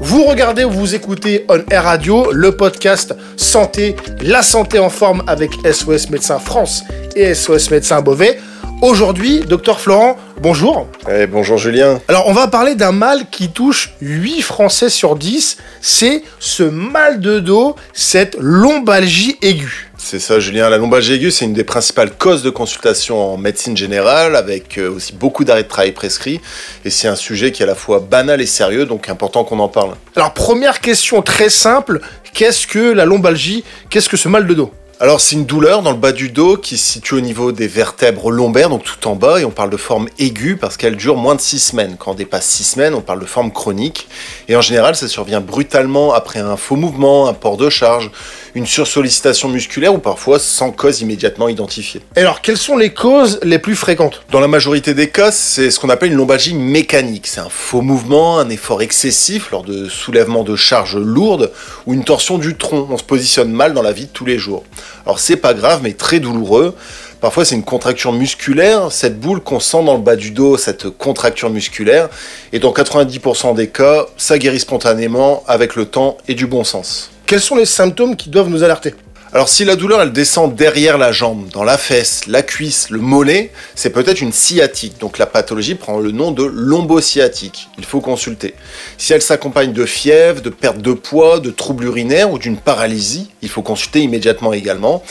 Vous regardez ou vous écoutez On Air Radio, le podcast santé, la santé en forme avec SOS Médecins France et SOS Médecins Beauvais. Aujourd'hui, docteur Florent, bonjour. Bonjour Julien. Alors, on va parler d'un mal qui touche 8 Français sur 10. C'est ce mal de dos, cette lombalgie aiguë. C'est ça Julien, la lombalgie aiguë, c'est une des principales causes de consultation en médecine générale, avec aussi beaucoup d'arrêts de travail prescrits. Et c'est un sujet qui est à la fois banal et sérieux, donc important qu'on en parle. Alors, première question très simple, qu'est-ce que la lombalgie? Qu'est-ce que ce mal de dos? Alors c'est une douleur dans le bas du dos qui se situe au niveau des vertèbres lombaires, donc tout en bas, et on parle de forme aiguë parce qu'elle dure moins de 6 semaines. Quand on dépasse 6 semaines, on parle de forme chronique. Et en général, ça survient brutalement après un faux mouvement, un port de charge, une sursollicitation musculaire ou parfois sans cause immédiatement identifiée. Et alors, quelles sont les causes les plus fréquentes? Dans la majorité des cas, c'est ce qu'on appelle une lombalgie mécanique. C'est un faux mouvement, un effort excessif lors de soulèvement de charges lourdes ou une torsion du tronc. On se positionne mal dans la vie de tous les jours. Alors c'est pas grave, mais très douloureux. Parfois c'est une contracture musculaire, cette boule qu'on sent dans le bas du dos, cette contracture musculaire. Et dans 90% des cas, ça guérit spontanément avec le temps et du bon sens. Quels sont les symptômes qui doivent nous alerter? Alors si la douleur elle descend derrière la jambe, dans la fesse, la cuisse, le mollet, c'est peut-être une sciatique. Donc la pathologie prend le nom de lombosciatique. Il faut consulter. Si elle s'accompagne de fièvre, de perte de poids, de troubles urinaires ou d'une paralysie, il faut consulter immédiatement également.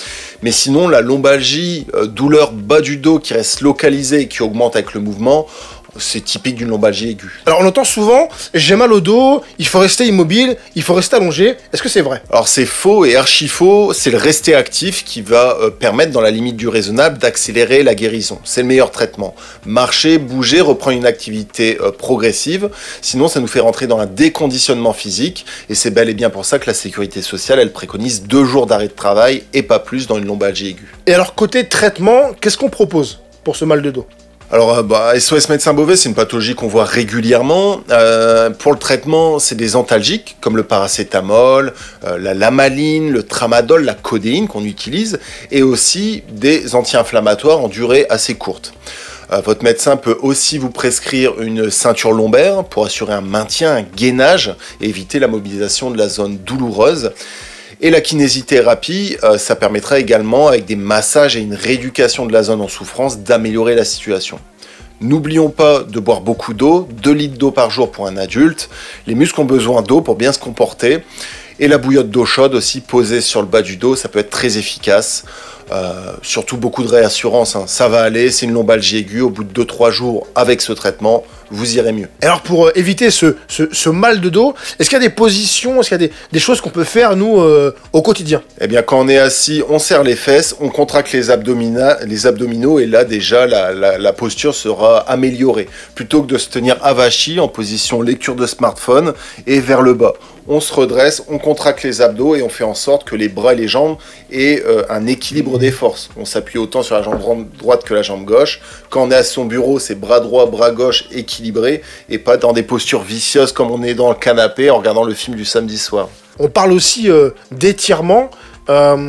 Mais sinon la lombalgie, douleur bas du dos qui reste localisée et qui augmente avec le mouvement, c'est typique d'une lombalgie aiguë. Alors on entend souvent, j'ai mal au dos, il faut rester immobile, il faut rester allongé. Est-ce que c'est vrai? Alors c'est faux et archi faux, c'est le rester actif qui va permettre dans la limite du raisonnable d'accélérer la guérison. C'est le meilleur traitement. Marcher, bouger, reprendre une activité progressive, sinon ça nous fait rentrer dans un déconditionnement physique et c'est bel et bien pour ça que la sécurité sociale elle préconise 2 jours d'arrêt de travail et pas plus dans une lombalgie aiguë. Et alors côté traitement, qu'est-ce qu'on propose pour ce mal de dos? Alors, SOS Médecins Beauvais, c'est une pathologie qu'on voit régulièrement. Pour le traitement, c'est des antalgiques, comme le paracétamol, la lamaline, le tramadol, la codéine qu'on utilise, et aussi des anti-inflammatoires en durée assez courte. Votre médecin peut aussi vous prescrire une ceinture lombaire pour assurer un maintien, un gainage, et éviter la mobilisation de la zone douloureuse. Et la kinésithérapie, ça permettra également, avec des massages et une rééducation de la zone en souffrance, d'améliorer la situation. N'oublions pas de boire beaucoup d'eau, 2 litres d'eau par jour pour un adulte. Les muscles ont besoin d'eau pour bien se comporter. Et la bouillotte d'eau chaude aussi posée sur le bas du dos, ça peut être très efficace. Surtout beaucoup de réassurance, hein. Ça va aller, c'est une lombalgie aiguë. Au bout de 2-3 jours avec ce traitement, vous irez mieux. Alors pour éviter ce mal de dos, est-ce qu'il y a des positions, est-ce qu'il y a des choses qu'on peut faire nous au quotidien? Eh bien quand on est assis, on serre les fesses, on contracte les abdominaux et là déjà la posture sera améliorée. Plutôt que de se tenir avachi en position lecture de smartphone et vers le bas. On se redresse, on contracte les abdos et on fait en sorte que les bras et les jambes aient un équilibre des forces. On s'appuie autant sur la jambe droite que la jambe gauche. Quand on est à son bureau, c'est bras droit, bras gauche équilibré et pas dans des postures vicieuses comme on est dans le canapé en regardant le film du samedi soir. On parle aussi d'étirements.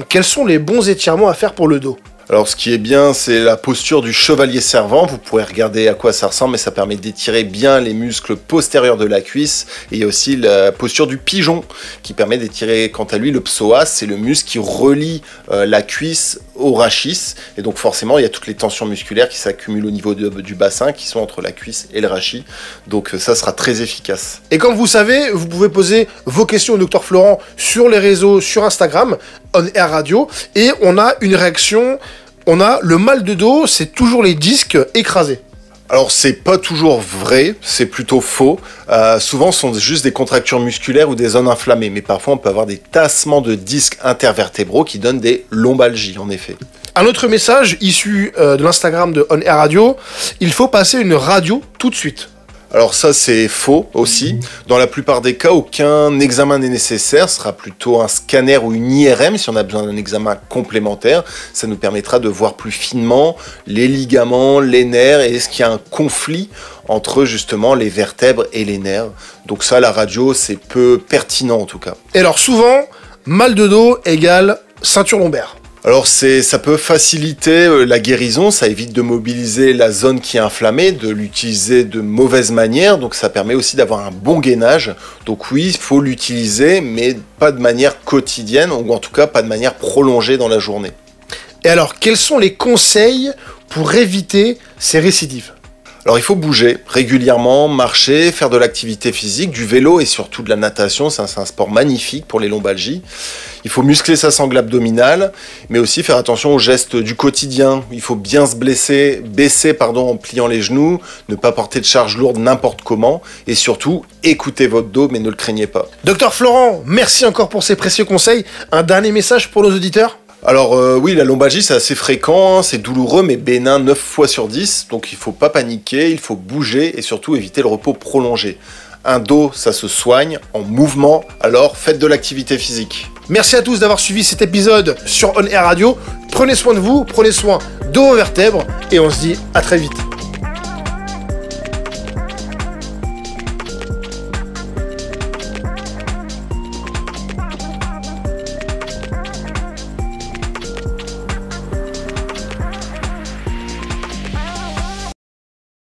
Quels sont les bons étirements à faire pour le dos? Alors ce qui est bien, c'est la posture du chevalier servant. Vous pourrez regarder à quoi ça ressemble, mais ça permet d'étirer bien les muscles postérieurs de la cuisse. Et il y a aussi la posture du pigeon, qui permet d'étirer, quant à lui, le psoas. C'est le muscle qui relie la cuisse au rachis. Et donc forcément, il y a toutes les tensions musculaires qui s'accumulent au niveau du bassin, qui sont entre la cuisse et le rachis. Donc ça sera très efficace. Et comme vous savez, vous pouvez poser vos questions au docteur Florent sur les réseaux, sur Instagram, On Air Radio. Et on a une réaction... On a le mal de dos, c'est toujours les disques écrasés. Alors c'est pas toujours vrai, c'est plutôt faux. Souvent ce sont juste des contractures musculaires ou des zones inflammées, mais parfois on peut avoir des tassements de disques intervertébraux qui donnent des lombalgies en effet. Un autre message issu de l'Instagram de On Air Radio, il faut passer une radio tout de suite. Alors ça c'est faux aussi. Dans la plupart des cas, aucun examen n'est nécessaire. Ce sera plutôt un scanner ou une IRM si on a besoin d'un examen complémentaire. Ça nous permettra de voir plus finement les ligaments, les nerfs et est-ce qu'il y a un conflit entre justement les vertèbres et les nerfs. Donc ça, la radio, c'est peu pertinent en tout cas. Et alors souvent, mal de dos égale ceinture lombaire. Alors ça peut faciliter la guérison, ça évite de mobiliser la zone qui est inflammée, de l'utiliser de mauvaise manière, donc ça permet aussi d'avoir un bon gainage. Donc oui, il faut l'utiliser, mais pas de manière quotidienne, ou en tout cas pas de manière prolongée dans la journée. Et alors, quels sont les conseils pour éviter ces récidives ? Alors il faut bouger régulièrement, marcher, faire de l'activité physique, du vélo et surtout de la natation, c'est un sport magnifique pour les lombalgies. Il faut muscler sa sangle abdominale, mais aussi faire attention aux gestes du quotidien. Il faut bien se baisser en pliant les genoux, ne pas porter de charge lourde n'importe comment, et surtout écoutez votre dos, mais ne le craignez pas. Docteur Florent, merci encore pour ces précieux conseils. Un dernier message pour nos auditeurs ? Alors oui, la lombalgie c'est assez fréquent, c'est douloureux mais bénin 9 fois sur 10, donc il faut pas paniquer, il faut bouger et surtout éviter le repos prolongé. Un dos, ça se soigne en mouvement, alors faites de l'activité physique. Merci à tous d'avoir suivi cet épisode sur On Air Radio. Prenez soin de vous, prenez soin de vos vertèbres et on se dit à très vite.